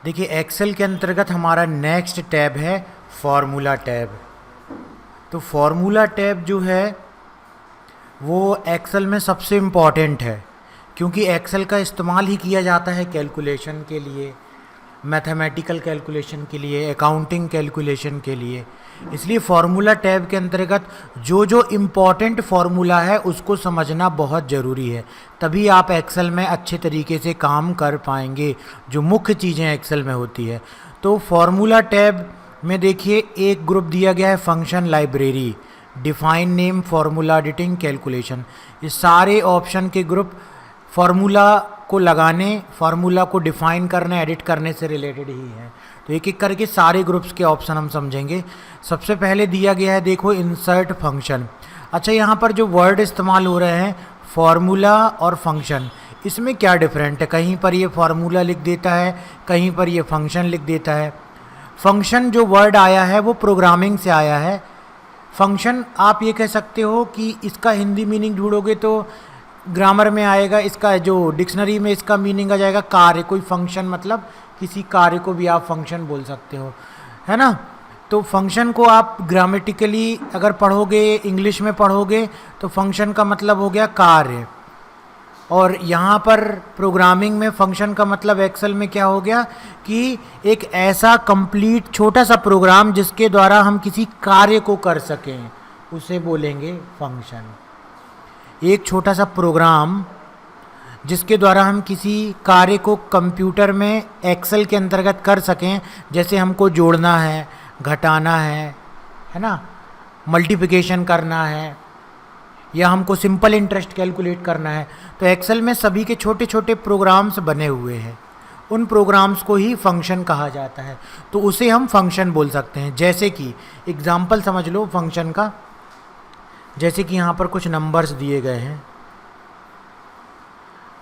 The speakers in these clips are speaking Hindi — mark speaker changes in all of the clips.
Speaker 1: देखिए एक्सेल के अंतर्गत हमारा नेक्स्ट टैब है फार्मूला टैब। तो फार्मूला टैब जो है वो एक्सेल में सबसे इम्पॉर्टेंट है, क्योंकि एक्सेल का इस्तेमाल ही किया जाता है कैलकुलेशन के लिए, मैथमेटिकल कैलकुलेशन के लिए, अकाउंटिंग कैलकुलेशन के लिए। इसलिए फार्मूला टैब के अंतर्गत जो जो इम्पॉर्टेंट फार्मूला है उसको समझना बहुत ज़रूरी है, तभी आप एक्सेल में अच्छे तरीके से काम कर पाएंगे, जो मुख्य चीज़ें एक्सेल में होती है। तो फार्मूला टैब में देखिए एक ग्रुप दिया गया है function library, define name, formula editing, calculation. ये सारे ऑप्शन के ग्रुप फार्मूला को लगाने, फार्मूला को डिफाइन करने, एडिट करने से रिलेटेड ही हैं। तो एक एक करके सारे ग्रुप्स के ऑप्शन हम समझेंगे। सबसे पहले दिया गया है देखो इंसर्ट फंक्शन। अच्छा, यहाँ पर जो वर्ड इस्तेमाल हो रहे हैं फार्मूला और फंक्शन, इसमें क्या डिफरेंट है? कहीं पर ये फार्मूला लिख देता है, कहीं पर ये फंक्शन लिख देता है। फंक्शन जो वर्ड आया है वो प्रोग्रामिंग से आया है। फंक्शन आप ये कह सकते हो कि इसका हिंदी मीनिंग ढूंढोगे तो ग्रामर में आएगा, इसका जो डिक्शनरी में इसका मीनिंग आ जाएगा कार्य। कोई फंक्शन मतलब किसी कार्य को भी आप फंक्शन बोल सकते हो, है ना। तो फंक्शन को आप ग्रामेटिकली अगर पढ़ोगे, इंग्लिश में पढ़ोगे, तो फंक्शन का मतलब हो गया कार्य। और यहाँ पर प्रोग्रामिंग में फंक्शन का मतलब एक्सेल में क्या हो गया कि एक ऐसा कंप्लीट छोटा सा प्रोग्राम जिसके द्वारा हम किसी कार्य को कर सकें, उसे बोलेंगे फंक्शन। एक छोटा सा प्रोग्राम जिसके द्वारा हम किसी कार्य को कंप्यूटर में एक्सेल के अंतर्गत कर सकें, जैसे हमको जोड़ना है, घटाना है ना, मल्टीप्लिकेशन करना है, या हमको सिंपल इंटरेस्ट कैलकुलेट करना है। तो एक्सेल में सभी के छोटे छोटे प्रोग्राम्स बने हुए हैं, उन प्रोग्राम्स को ही फंक्शन कहा जाता है। तो उसे हम फंक्शन बोल सकते हैं। जैसे कि एग्जाम्पल समझ लो फंक्शन का, जैसे कि यहाँ पर कुछ नंबर्स दिए गए हैं,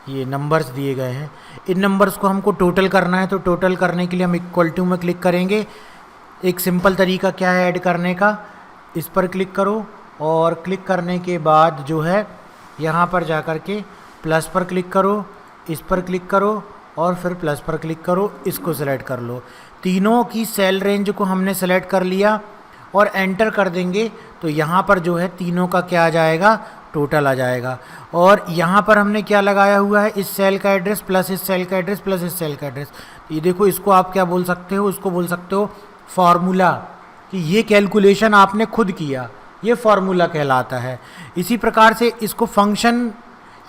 Speaker 1: ये नंबर्स दिए गए हैं, इन नंबर्स को हमको टोटल करना है। तो टोटल करने के लिए हम इक्वल टू में क्लिक करेंगे। एक सिंपल तरीका क्या है ऐड करने का, इस पर क्लिक करो और क्लिक करने के बाद जो है यहाँ पर जा कर के प्लस पर क्लिक करो, इस पर क्लिक करो और फिर प्लस पर क्लिक करो, इसको सेलेक्ट कर लो। तीनों की सेल रेंज को हमने सेलेक्ट कर लिया और एंटर कर देंगे तो यहाँ पर जो है तीनों का क्या आ जाएगा, टोटल आ जाएगा। और यहाँ पर हमने क्या लगाया हुआ है, इस सेल का एड्रेस प्लस इस सेल का एड्रेस प्लस इस सेल का एड्रेस। ये देखो, इसको आप क्या बोल सकते हो, उसको बोल सकते हो फार्मूला, कि ये कैलकुलेशन आपने खुद किया, ये फार्मूला कहलाता है। इसी प्रकार से इसको फंक्शन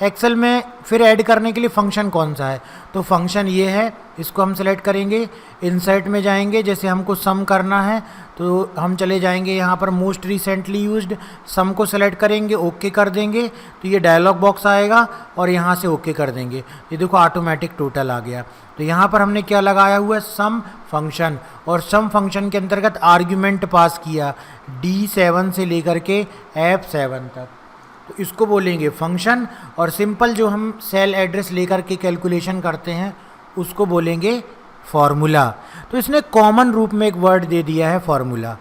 Speaker 1: एक्सेल में फिर ऐड करने के लिए फंक्शन कौन सा है, तो फंक्शन ये है, इसको हम सेलेक्ट करेंगे, इंसर्ट में जाएंगे, जैसे हमको सम करना है तो हम चले जाएंगे यहाँ पर मोस्ट रिसेंटली यूज्ड, सम को सेलेक्ट करेंगे, ओके कर देंगे तो ये डायलॉग बॉक्स आएगा और यहाँ से ओके कर देंगे। ये देखो ऑटोमेटिक टोटल आ गया। तो यहाँ पर हमने क्या लगाया हुआ है, सम फंक्शन, और सम फंक्शन के अंतर्गत आर्ग्यूमेंट पास किया D7 से लेकर के F7 तक, तो इसको बोलेंगे फंक्शन। और सिंपल जो हम सेल एड्रेस लेकर के कैलकुलेशन करते हैं उसको बोलेंगे फार्मूला। तो इसने कॉमन रूप में एक वर्ड दे दिया है फार्मूला,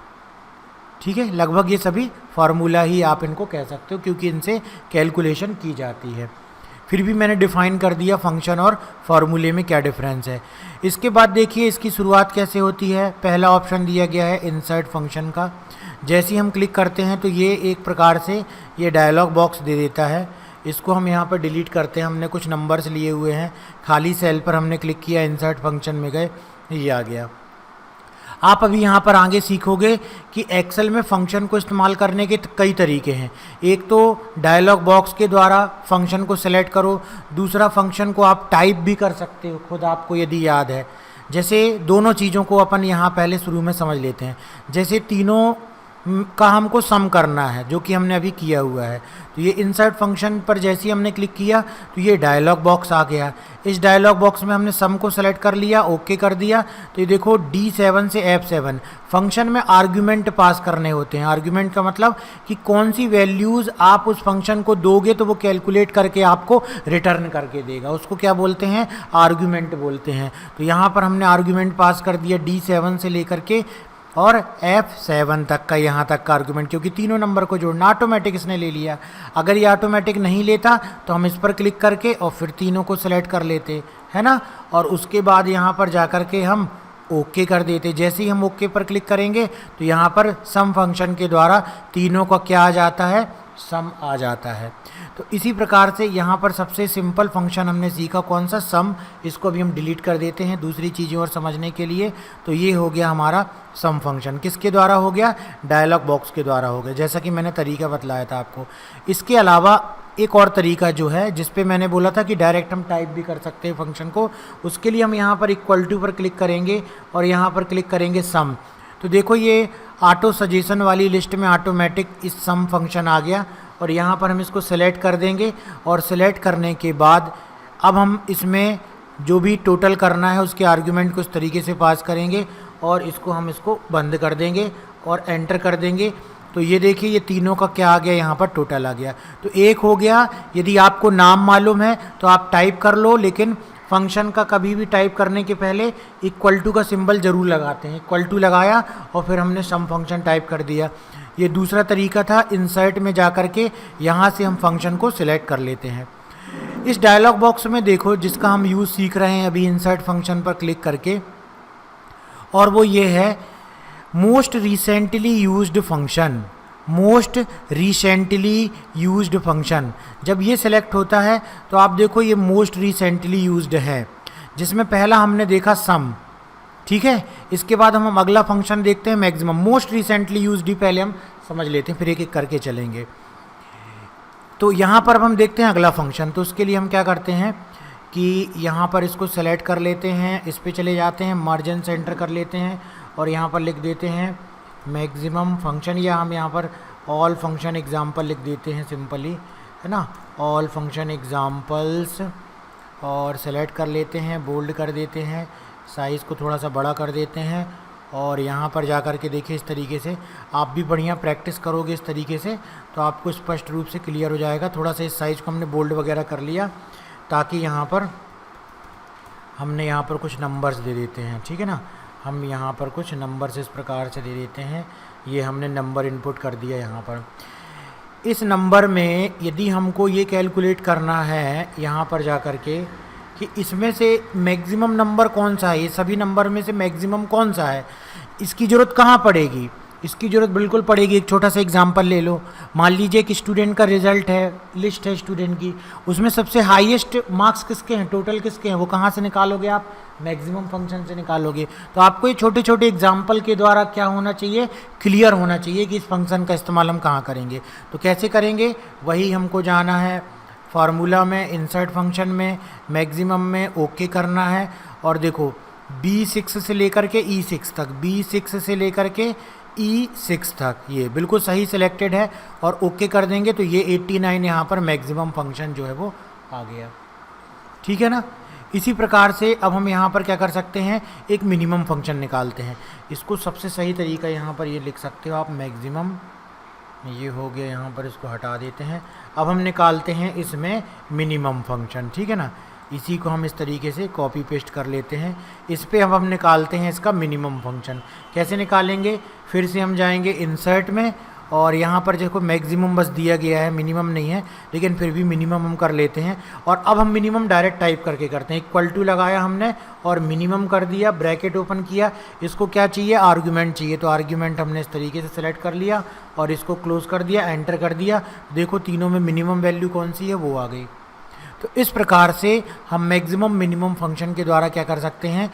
Speaker 1: ठीक है। लगभग ये सभी फार्मूला ही आप इनको कह सकते हो, क्योंकि इनसे कैलकुलेशन की जाती है। फिर भी मैंने डिफाइन कर दिया फंक्शन और फार्मूले में क्या डिफरेंस है। इसके बाद देखिए इसकी शुरुआत कैसे होती है। पहला ऑप्शन दिया गया है इंसर्ट फंक्शन का, जैसे ही हम क्लिक करते हैं तो ये एक प्रकार से ये डायलॉग बॉक्स दे देता है। इसको हम यहाँ पर डिलीट करते हैं, हमने कुछ नंबर्स लिए हुए हैं, खाली सेल पर हमने क्लिक किया, इंसर्ट फंक्शन में गए, ये आ गया। आप अभी यहाँ पर आगे सीखोगे कि एक्सेल में फंक्शन को इस्तेमाल करने के कई तरीके हैं। एक तो डायलॉग बॉक्स के द्वारा फंक्शन को सेलेक्ट करो, दूसरा फंक्शन को आप टाइप भी कर सकते हो खुद, आपको यदि याद है। जैसे दोनों चीज़ों को अपन यहाँ पहले शुरू में समझ लेते हैं। जैसे तीनों का हमको सम करना है, जो कि हमने अभी किया हुआ है, तो ये इंसर्ट फंक्शन पर जैसे ही हमने क्लिक किया तो ये डायलॉग बॉक्स आ गया। इस डायलॉग बॉक्स में हमने सम को सेलेक्ट कर लिया, ओके कर दिया, तो ये देखो D7 से F7 फंक्शन में आर्ग्यूमेंट पास करने होते हैं। आर्ग्यूमेंट का मतलब कि कौन सी वैल्यूज़ आप उस फंक्शन को दोगे तो वो कैलकुलेट करके आपको रिटर्न करके देगा, उसको क्या बोलते हैं, आर्ग्यूमेंट बोलते हैं। तो यहाँ पर हमने आर्ग्यूमेंट पास कर दिया D7 से लेकर के और F7 तक का, यहाँ तक का आर्गुमेंट, क्योंकि तीनों नंबर को जोड़ना ऑटोमेटिक इसने ले लिया। अगर ये ऑटोमेटिक नहीं लेता तो हम इस पर क्लिक करके और फिर तीनों को सेलेक्ट कर लेते, है ना। और उसके बाद यहाँ पर जा कर के हम ओके कर देते। जैसे ही हम ओके पर क्लिक करेंगे तो यहाँ पर सम फंक्शन के द्वारा तीनों का क्या आ जाता है, सम आ जाता है। तो इसी प्रकार से यहाँ पर सबसे सिंपल फंक्शन हमने सीखा कौन सा, सम। इसको अभी हम डिलीट कर देते हैं दूसरी चीज़ें और समझने के लिए। तो ये हो गया हमारा सम फंक्शन, किसके द्वारा हो गया, डायलॉग बॉक्स के द्वारा हो गया, जैसा कि मैंने तरीका बतलाया था आपको। इसके अलावा एक और तरीका जो है जिस पे मैंने बोला था कि डायरेक्ट हम टाइप भी कर सकते हैं फंक्शन को, उसके लिए हम यहाँ पर इक्वल टू पर क्लिक करेंगे और यहाँ पर क्लिक करेंगे सम। तो देखो ये ऑटो सजेशन वाली लिस्ट में ऑटोमेटिक इस सम फंक्शन आ गया और यहाँ पर हम इसको सेलेक्ट कर देंगे। और सेलेक्ट करने के बाद अब हम इसमें जो भी टोटल करना है उसके आर्ग्यूमेंट को इस तरीके से पास करेंगे और इसको बंद कर देंगे और एंटर कर देंगे। तो ये देखिए ये तीनों का क्या आ गया, यहाँ पर टोटल आ गया। तो एक हो गया। यदि आपको नाम मालूम है तो आप टाइप कर लो, लेकिन फंक्शन का कभी भी टाइप करने के पहले इक्वल टू का सिंबल ज़रूर लगाते हैं। इक्वल टू लगाया और फिर हमने सम फंक्शन टाइप कर दिया। ये दूसरा तरीका था, इंसर्ट में जा कर के यहाँ से हम फंक्शन को सिलेक्ट कर लेते हैं। इस डायलॉग बॉक्स में देखो जिसका हम यूज़ सीख रहे हैं अभी इंसर्ट फंक्शन पर क्लिक करके, और वो ये है most recently used function. Most recently used function जब ये सेलेक्ट होता है तो आप देखो ये मोस्ट रिसेंटली यूज्ड है, जिसमें पहला हमने देखा सम, ठीक है। इसके बाद हम अगला फंक्शन देखते हैं मैक्सिमम। मोस्ट रिसेंटली यूज्ड ही पहले हम समझ लेते हैं, फिर एक एक करके चलेंगे। तो यहाँ पर अब हम देखते हैं अगला फंक्शन। तो उसके लिए हम क्या करते हैं कि यहाँ पर इसको सेलेक्ट कर लेते हैं, इस पे चले जाते हैं, मार्जिन से एंटर कर लेते हैं और यहाँ पर लिख देते हैं मैक्सिमम फंक्शन, या हम यहाँ पर ऑल फंक्शन एग्जाम्पल लिख देते हैं सिंपली, है ना, ऑल फंक्शन एग्जाम्पल्स। और सेलेक्ट कर लेते हैं, बोल्ड कर देते हैं, साइज़ को थोड़ा सा बड़ा कर देते हैं और यहाँ पर जा कर के देखिए इस तरीके से आप भी बढ़िया प्रैक्टिस करोगे इस तरीके से तो आपको स्पष्ट रूप से क्लियर हो जाएगा। थोड़ा सा इस साइज़ को हमने बोल्ड वगैरह कर लिया ताकि यहाँ पर हमने यहाँ पर कुछ नंबर्स दे देते हैं, ठीक है ना। हम यहाँ पर कुछ नंबर्स इस प्रकार से दे देते हैं। ये हमने नंबर इनपुट कर दिया यहाँ पर। इस नंबर में यदि हमको ये कैलकुलेट करना है यहाँ पर जा कर के कि इसमें से मैक्सिमम नंबर कौन सा है, ये सभी नंबर में से मैक्सिमम कौन सा है, इसकी ज़रूरत कहाँ पड़ेगी, इसकी ज़रूरत बिल्कुल पड़ेगी। एक छोटा सा एग्जांपल ले लो। मान लीजिए कि स्टूडेंट का रिजल्ट है, लिस्ट है स्टूडेंट की, उसमें सबसे हाईएस्ट मार्क्स किसके हैं, टोटल किसके हैं, वो कहाँ से निकालोगे आप, मैक्सिमम फंक्शन से निकालोगे। तो आपको ये छोटे छोटे एग्जाम्पल के द्वारा क्या होना चाहिए, क्लियर होना चाहिए कि इस फंक्शन का इस्तेमाल हम कहाँ करेंगे। तो कैसे करेंगे, वही हमको जाना है फार्मूला में, इंसर्ट फंक्शन में, मैक्सिमम में ओके करना है। और देखो B6 से लेकर के E6 तक, B6 से लेकर के E6 तक ये बिल्कुल सही सिलेक्टेड है और ओके कर देंगे तो ये 89 यहाँ पर मैक्सिमम फंक्शन जो है वो आ गया, ठीक है ना। इसी प्रकार से अब हम यहाँ पर क्या कर सकते हैं, एक मिनिमम फंक्शन निकालते हैं। इसको सबसे सही तरीका यहाँ पर ये लिख सकते हो आप, मैक्सिमम, ये हो गया यहाँ पर, इसको हटा देते हैं। अब हम निकालते हैं इसमें मिनिमम फंक्शन, ठीक है ना। इसी को हम इस तरीके से कॉपी पेस्ट कर लेते हैं। इस पे अब हम निकालते हैं इसका मिनिमम फंक्शन। कैसे निकालेंगे, फिर से हम जाएंगे इंसर्ट में और यहाँ पर देखो मैक्सिमम बस दिया गया है, मिनिमम नहीं है, लेकिन फिर भी मिनिमम हम कर लेते हैं। और अब हम मिनिमम डायरेक्ट टाइप करके करते हैं। इक्वल टू लगाया हमने और मिनिमम कर दिया, ब्रैकेट ओपन किया। इसको क्या चाहिए, आर्ग्यूमेंट चाहिए, तो आर्ग्यूमेंट हमने इस तरीके से सेलेक्ट कर लिया और इसको क्लोज कर दिया, एंटर कर दिया। देखो तीनों में मिनिमम वैल्यू कौन सी है, वो आ गई। तो इस प्रकार से हम मैक्सिमम मिनिमम फंक्शन के द्वारा क्या कर सकते हैं,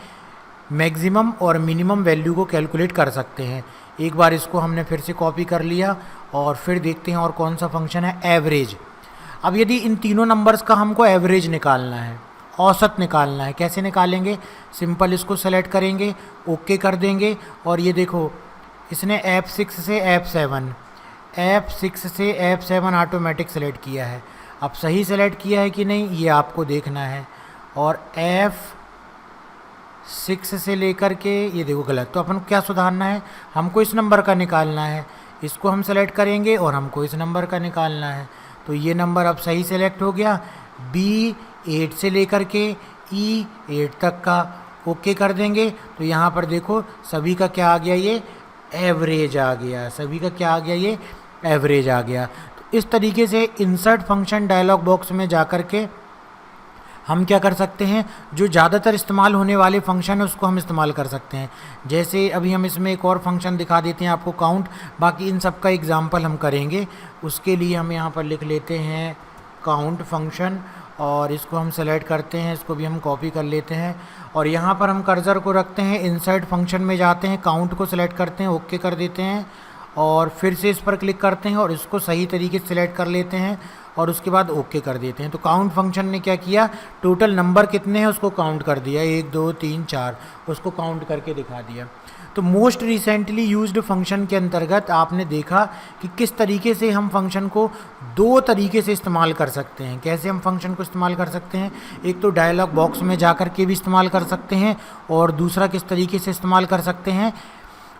Speaker 1: मैक्सिमम और मिनिमम वैल्यू को कैलकुलेट कर सकते हैं। एक बार इसको हमने फिर से कॉपी कर लिया और फिर देखते हैं और कौन सा फंक्शन है, एवरेज। अब यदि इन तीनों नंबर्स का हमको एवरेज निकालना है, औसत निकालना है, कैसे निकालेंगे, सिंपल इसको सेलेक्ट करेंगे, ओके कर देंगे और ये देखो इसने F6 से F7 ऑटोमेटिक सेलेक्ट किया है। अब सही सेलेक्ट किया है कि नहीं ये आपको देखना है। और F6 से लेकर के ये देखो गलत, तो अपन क्या सुधारना है, हमको इस नंबर का निकालना है। इसको हम सेलेक्ट करेंगे और हमको इस नंबर का निकालना है। तो ये नंबर अब सही सेलेक्ट हो गया, B8 से लेकर के E8 तक का ओके कर देंगे। तो यहाँ पर देखो सभी का क्या आ गया, ये एवरेज आ गया, सभी का क्या आ गया, ये एवरेज आ गया। तो इस तरीके से इंसर्ट फंक्शन डायलॉग बॉक्स में जा कर के हम क्या कर सकते हैं, जो ज़्यादातर इस्तेमाल होने वाले फंक्शन है उसको हम इस्तेमाल कर सकते हैं। जैसे अभी हम इसमें एक और फंक्शन दिखा देते हैं आपको, काउंट। बाकी इन सब का एग्जाम्पल हम करेंगे, उसके लिए हम यहाँ पर लिख लेते हैं काउंट फंक्शन, और इसको हम सेलेक्ट करते हैं, इसको भी हम कॉपी कर लेते हैं और यहाँ पर हम कर्सर को रखते हैं, इनसाइड फंक्शन में जाते हैं, काउंट को सिलेक्ट करते हैं, ओके कर देते हैं और फिर से इस पर क्लिक करते हैं और इसको सही तरीके से सिलेक्ट कर लेते हैं और उसके बाद ओके कर देते हैं। तो काउंट फंक्शन ने क्या किया, टोटल नंबर कितने हैं उसको काउंट कर दिया, 1 2 3 4, उसको काउंट करके दिखा दिया। तो मोस्ट रिसेंटली यूज्ड फंक्शन के अंतर्गत आपने देखा कि किस तरीके से हम फंक्शन को दो तरीके से इस्तेमाल कर सकते हैं। कैसे हम फंक्शन को इस्तेमाल कर सकते हैं, एक तो डायलॉग बॉक्स में जा कर के भी इस्तेमाल कर सकते हैं, और दूसरा किस तरीके से इस्तेमाल कर सकते हैं,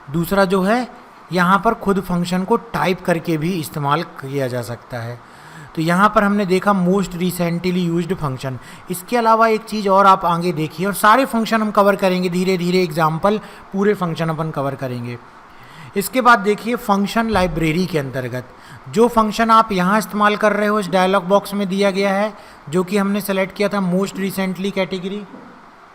Speaker 1: दूसरा जो है यहाँ पर खुद फंक्शन को टाइप करके भी इस्तेमाल किया जा सकता है। तो यहाँ पर हमने देखा मोस्ट रिसेंटली यूज्ड फंक्शन। इसके अलावा एक चीज़ और आप आगे देखिए, और सारे फंक्शन हम कवर करेंगे धीरे धीरे, एग्जाम्पल पूरे फंक्शन अपन कवर करेंगे। इसके बाद देखिए फंक्शन लाइब्रेरी के अंतर्गत जो फंक्शन आप यहाँ इस्तेमाल कर रहे हो इस डायलॉग बॉक्स में दिया गया है, जो कि हमने सेलेक्ट किया था मोस्ट रिसेंटली कैटेगरी।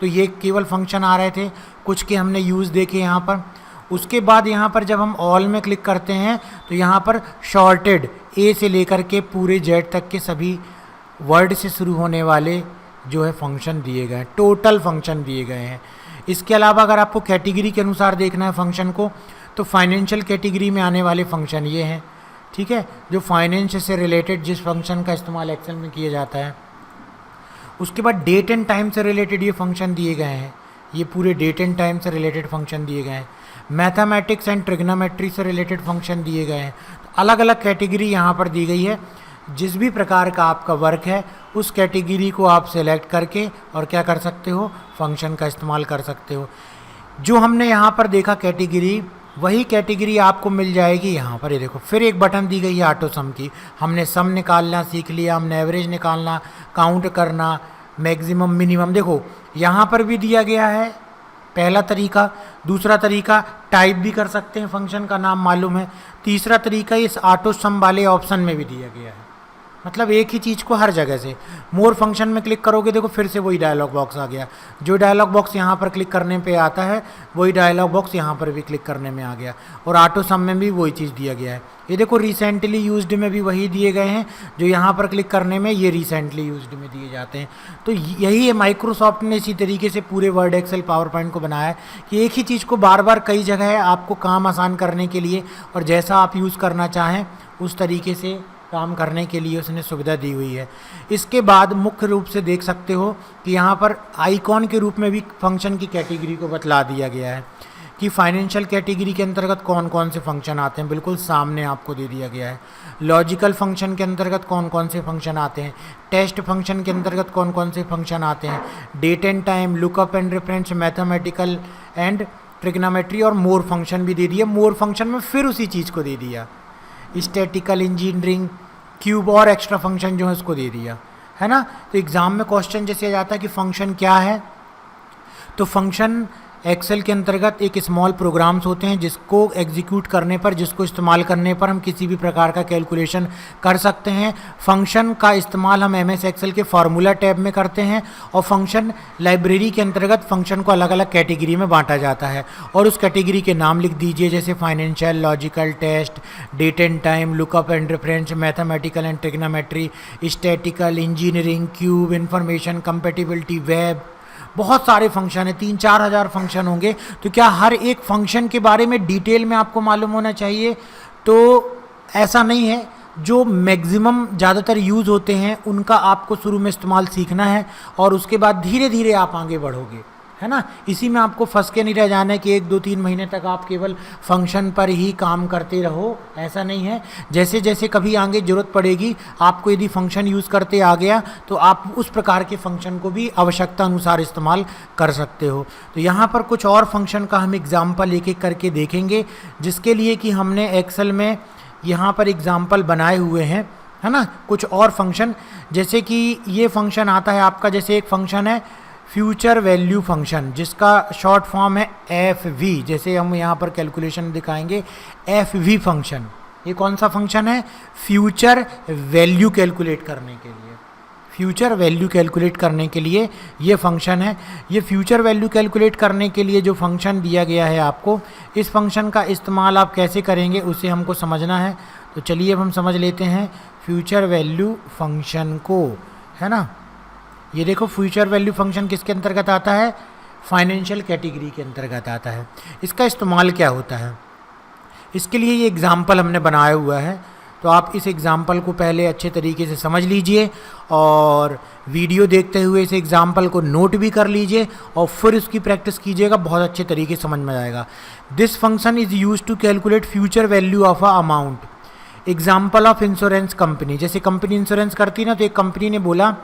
Speaker 1: तो ये केवल फंक्शन आ रहे थे, कुछ के हमने यूज़ देखे यहाँ पर। उसके बाद यहाँ पर जब हम ऑल में क्लिक करते हैं तो यहाँ पर शॉर्टेड ए से लेकर के पूरे जेड तक के सभी वर्ड से शुरू होने वाले जो है फंक्शन दिए गए हैं, टोटल फंक्शन दिए गए हैं। इसके अलावा अगर आपको कैटेगरी के अनुसार देखना है फंक्शन को, तो फाइनेंशियल कैटेगरी में आने वाले फंक्शन ये हैं, ठीक है, जो फाइनेंस से रिलेटेड जिस फंक्शन का इस्तेमाल एक्सेल में किया जाता है। उसके बाद डेट एंड टाइम से रिलेटेड ये फंक्शन दिए गए हैं, ये पूरे डेट एंड टाइम से रिलेटेड फंक्शन दिए गए हैं। मैथमेटिक्स एंड ट्रिग्नोमेट्री से रिलेटेड फंक्शन दिए गए हैं। तो अलग अलग कैटेगरी यहाँ पर दी गई है। जिस भी प्रकार का आपका वर्क है उस कैटेगरी को आप सेलेक्ट करके और क्या कर सकते हो, फंक्शन का इस्तेमाल कर सकते हो। जो हमने यहाँ पर देखा कैटेगरी, वही कैटेगरी आपको मिल जाएगी यहाँ पर। ये देखो फिर एक बटन दी गई है ऑटो सम की। हमने सम निकालना सीख लिया, हमने एवरेज निकालना, काउंट करना, मैक्सिमम मिनिमम। देखो यहाँ पर भी दिया गया है पहला तरीका। दूसरा तरीका टाइप भी कर सकते हैं, फंक्शन का नाम मालूम है। तीसरा तरीका इस ऑटो सम वाले ऑप्शन में भी दिया गया है, मतलब एक ही चीज़ को हर जगह से। मोर फंक्शन में क्लिक करोगे, देखो फिर से वही डायलॉग बॉक्स आ गया। जो डायलॉग बॉक्स यहाँ पर क्लिक करने पे आता है वही डायलॉग बॉक्स यहाँ पर भी क्लिक करने में आ गया, और ऑटो सम में भी वही चीज़ दिया गया है। ये देखो रिसेंटली यूज्ड में भी वही दिए गए हैं, जो यहाँ पर क्लिक करने में ये रिसेंटली यूज्ड में दिए जाते हैं। तो यही है, माइक्रोसॉफ्ट ने इसी तरीके से पूरे वर्ड, एक्सेल, पावर पॉइंट को बनाया है कि एक ही चीज़ को बार बार कई जगह है आपको काम आसान करने के लिए, और जैसा आप यूज़ करना चाहें उस तरीके से काम करने के लिए उसने सुविधा दी हुई है। इसके बाद मुख्य रूप से देख सकते हो कि यहाँ पर आइकॉन के रूप में भी फंक्शन की कैटेगरी को बतला दिया गया है कि फाइनेंशियल कैटेगरी के अंतर्गत कौन कौन से फंक्शन आते हैं, बिल्कुल सामने आपको दे दिया गया है। लॉजिकल फंक्शन के अंतर्गत कौन कौन से फंक्शन आते हैं, टेस्ट फंक्शन के अंतर्गत कौन कौन से फंक्शन आते हैं, date and time, lookup and reference, mathematical and trigonometry, और मोर फंक्शन भी दे दिया। मोर फंक्शन में फिर उसी चीज़ को दे दिया, स्टैटिकल, इंजीनियरिंग, क्यूब और एक्स्ट्रा फंक्शन जो है उसको दे दिया, है ना। तो एग्ज़ाम में क्वेश्चन जैसे आ जाता है कि फंक्शन क्या है, तो फंक्शन एक्सेल के अंतर्गत एक स्मॉल प्रोग्राम्स होते हैं जिसको एग्जीक्यूट करने पर, जिसको इस्तेमाल करने पर हम किसी भी प्रकार का कैलकुलेशन कर सकते हैं। फंक्शन का इस्तेमाल हम एमएस एक्सेल के फार्मूला टैब में करते हैं, और फंक्शन लाइब्रेरी के अंतर्गत फंक्शन को अलग अलग कैटेगरी में बांटा जाता है, और उस कैटेगरी के नाम लिख दीजिए, जैसे financial, logical, test, date and time, lookup and reference, mathematical and trigonometry, statical, engineering, cube, information, compatibility, web. बहुत सारे फंक्शन है, 3-4 हज़ार फंक्शन होंगे। तो क्या हर एक फंक्शन के बारे में डिटेल में आपको मालूम होना चाहिए? तो ऐसा नहीं है। जो मैक्सिमम ज़्यादातर यूज़ होते हैं उनका आपको शुरू में इस्तेमाल सीखना है, और उसके बाद धीरे धीरे आप आगे बढ़ोगे, है ना। इसी में आपको फंस के नहीं रह जाना है कि 1-2-3 महीने तक आप केवल फंक्शन पर ही काम करते रहो, ऐसा नहीं है। जैसे जैसे कभी आगे ज़रूरत पड़ेगी आपको, यदि फंक्शन यूज़ करते आ गया तो आप उस प्रकार के फंक्शन को भी आवश्यकता अनुसार इस्तेमाल कर सकते हो। तो यहाँ पर कुछ और फंक्शन का हम एग्ज़ाम्पल एक एक करके देखेंगे, जिसके लिए कि हमने एक्सेल में यहाँ पर एग्ज़ाम्पल बनाए हुए हैं, है ना। कुछ और फंक्शन, जैसे कि ये फंक्शन आता है आपका, जैसे एक फंक्शन है फ्यूचर वैल्यू फंक्शन, जिसका शॉर्ट फॉर्म है FV। जैसे हम यहाँ पर कैलकुलेशन दिखाएंगे, FV फंक्शन। ये कौन सा फंक्शन है? फ्यूचर वैल्यू कैलकुलेट करने के लिए। फ्यूचर वैल्यू कैलकुलेट करने के लिए ये फंक्शन है। ये फ्यूचर वैल्यू कैलकुलेट करने के लिए जो फंक्शन दिया गया है आपको, इस फंक्शन का इस्तेमाल आप कैसे करेंगे उसे हमको समझना है। तो चलिए अब हम समझ लेते हैं फ्यूचर वैल्यू फंक्शन को, है ना। ये देखो फ्यूचर वैल्यू फंक्शन किसके अंतर्गत आता है, फाइनेंशियल कैटेगरी के अंतर्गत आता है। इसका इस्तेमाल क्या होता है, इसके लिए ये एग्ज़ाम्पल हमने बनाया हुआ है, तो आप इस एग्ज़ाम्पल को पहले अच्छे तरीके से समझ लीजिए और वीडियो देखते हुए इस एग्ज़ाम्पल को नोट भी कर लीजिए और फिर उसकी प्रैक्टिस कीजिएगा, बहुत अच्छे तरीके से समझ में आएगा। This function is use to calculate future value of a amount. Example of insurance company, जैसे कंपनी इंश्योरेंस करती है ना, तो एक कंपनी ने बोला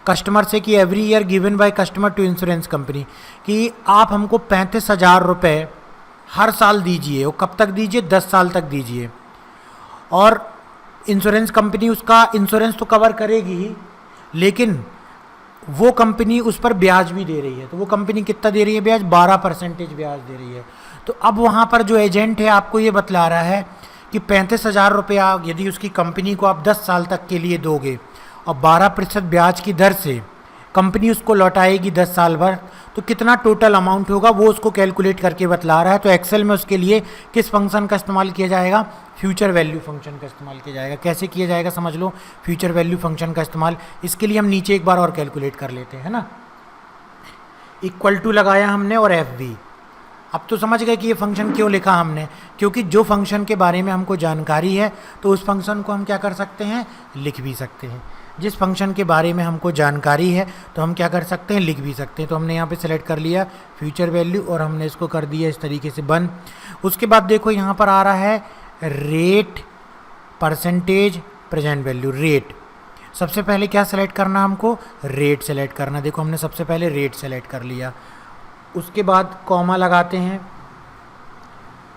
Speaker 1: कस्टमर से कि every year given by customer to insurance company, कि आप हमको 35,000 रुपये हर साल दीजिए, और कब तक दीजिए, 10 साल तक दीजिए। और इंश्योरेंस कंपनी उसका इंश्योरेंस तो कवर करेगी ही, लेकिन वो कंपनी उस पर ब्याज भी दे रही है। तो वो कंपनी कितना दे रही है ब्याज, 12% ब्याज दे रही है। तो अब वहाँ पर जो एजेंट है आपको ये बतला रहा है कि 35,000 रुपया यदि उसकी कंपनी को आप 10 साल तक के लिए दोगे और 12% ब्याज की दर से कंपनी उसको लौटाएगी 10 साल भर, तो कितना टोटल अमाउंट होगा वो उसको कैलकुलेट करके बतला रहा है। तो एक्सेल में उसके लिए किस फंक्शन का इस्तेमाल किया जाएगा, फ्यूचर वैल्यू फंक्शन का इस्तेमाल किया जाएगा। कैसे किया जाएगा समझ लो, फ्यूचर वैल्यू फंक्शन का इस्तेमाल। इसके लिए हम नीचे एक बार और कैलकुलेट कर लेते हैं ना। इक्वल टू लगाया हमने और एफ बी। अब तो समझ गए कि ये फंक्शन क्यों लिखा हमने, क्योंकि जो फंक्शन के बारे में हमको जानकारी है तो उस फंक्शन को हम क्या कर सकते हैं, लिख भी सकते हैं। जिस फंक्शन के बारे में हमको जानकारी है तो हम क्या कर सकते हैं, लिख भी सकते हैं। तो हमने यहाँ पे सेलेक्ट कर लिया फ्यूचर वैल्यू और हमने इसको कर दिया इस तरीके से बंद। उसके बाद देखो यहाँ पर आ रहा है rate percentage present value, rate. सबसे पहले क्या सेलेक्ट करना, हमको रेट सेलेक्ट करना। देखो हमने सबसे पहले रेट सेलेक्ट कर लिया। उसके बाद कॉमा लगाते हैं,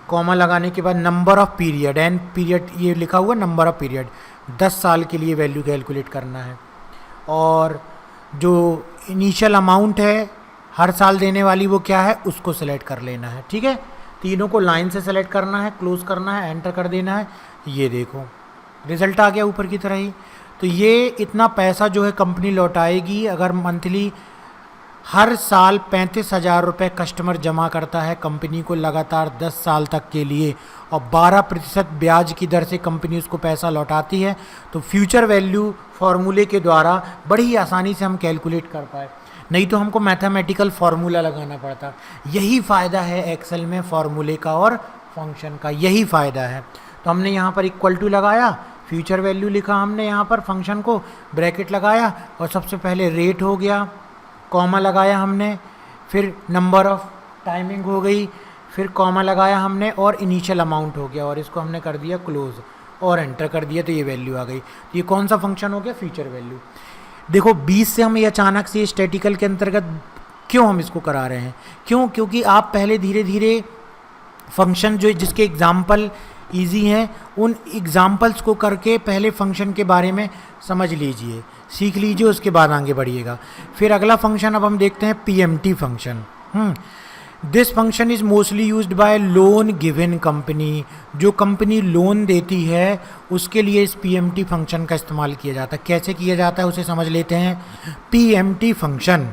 Speaker 1: कॉमा लगाने के बाद number of period, and period ये लिखा हुआ नंबर ऑफ़ पीरियड, 10 साल के लिए वैल्यू कैलकुलेट करना है। और जो इनिशियल अमाउंट है हर साल देने वाली वो क्या है, उसको सेलेक्ट कर लेना है। ठीक है, तीनों को लाइन से सेलेक्ट करना है, क्लोज करना है, एंटर कर देना है। ये देखो रिजल्ट आ गया ऊपर की तरह ही। तो ये इतना पैसा जो है कंपनी लौटाएगी अगर मंथली हर साल 35,000 रुपये कस्टमर जमा करता है कंपनी को लगातार 10 साल तक के लिए, और 12% ब्याज की दर से कंपनी उसको पैसा लौटाती है। तो फ्यूचर वैल्यू फार्मूले के द्वारा बड़ी आसानी से हम कैलकुलेट कर पाए, नहीं तो हमको मैथमेटिकल फार्मूला लगाना पड़ता। यही फ़ायदा है एक्सेल में फार्मूले का और फंक्शन का, यही फ़ायदा है। तो हमने यहाँ पर इक्वल टू लगाया, फ्यूचर वैल्यू लिखा हमने यहाँ पर, फंक्शन को ब्रैकेट लगाया और सबसे पहले रेट हो गया, कॉमा लगाया हमने, फिर नंबर ऑफ़ टाइमिंग हो गई, फिर कॉमा लगाया हमने और इनिशियल अमाउंट हो गया, और इसको हमने कर दिया क्लोज और एंटर कर दिया। तो ये वैल्यू आ गई। तो ये कौन सा फंक्शन हो गया, फ्यूचर वैल्यू। देखो 20 से हम ये अचानक से स्टैटिकल के अंतर्गत क्यों हम इसको करा रहे हैं, क्योंकि आप पहले धीरे धीरे फंक्शन जो जिसके एग्जाम्पल ईजी हैं उन एग्जाम्पल्स को करके पहले फंक्शन के बारे में समझ लीजिए, सीख लीजिए, उसके बाद आगे बढ़िएगा। फिर अगला फंक्शन अब हम देखते हैं PMT function. This function is mostly used by loan given company. जो कंपनी लोन देती है उसके लिए इस पीएमटी फंक्शन का इस्तेमाल किया जाता है। कैसे किया जाता है उसे समझ लेते हैं। PMT function